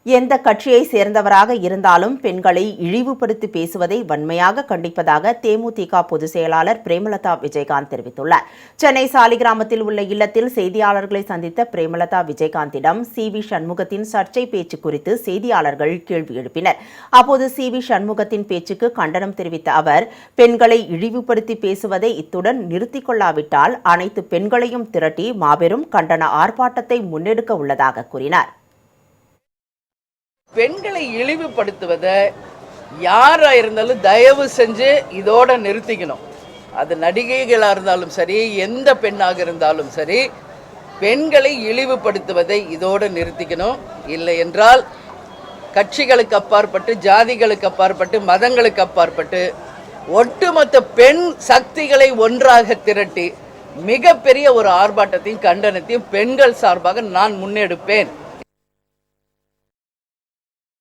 எந்த கட்சியை சேர்ந்தவராக இருந்தாலும் பெண்களை இழிவுபடுத்தி பேசுவதை வன்மையாக கண்டிப்பதாக தேமுதிக பொதுச் செயலாளர் பிரேமலதா விஜயகாந்த் தெரிவித்துள்ளார். சென்னை சாலிகிராமத்தில் உள்ள இல்லத்தில் செய்தியாளர்களை சந்தித்த பிரேமலதா விஜயகாந்திடம் சி.வி. சண்முகத்தின் சர்ச்சை பேச்சு குறித்து செய்தியாளர்கள் கேள்வி எழுப்பினர். அப்போது சி.வி. சண்முகத்தின் பேச்சுக்கு கண்டனம் தெரிவித்த அவர், பெண்களை இழிவுபடுத்தி பேசுவதை இத்துடன் நிறுத்திக் கொள்ளாவிட்டால் அனைத்து பெண்களையும் திரட்டி மாபெரும் கண்டன ஆர்ப்பாட்டத்தை முன்னெடுக்க உள்ளதாக கூறினார். பெண்களை இழிவுபடுத்துவதை யாராக இருந்தாலும் தயவு செஞ்சு இதோட நிறுத்திக்கணும். அது நடிகைகளாக இருந்தாலும் சரி, எந்த பெண்ணாக இருந்தாலும் சரி, பெண்களை இழிவுபடுத்துவதை இதோடு நிறுத்திக்கணும். இல்லை என்றால் கட்சிகளுக்கு அப்பாற்பட்டு, ஜாதிகளுக்கு அப்பாற்பட்டு, மதங்களுக்கு அப்பாற்பட்டு ஒட்டுமொத்த பெண் சக்திகளை ஒன்றாக திரட்டி மிகப்பெரிய ஒரு ஆர்ப்பாட்டத்தையும் கண்டனத்தையும் பெண்கள் சார்பாக நான் முன்னெடுப்பேன்.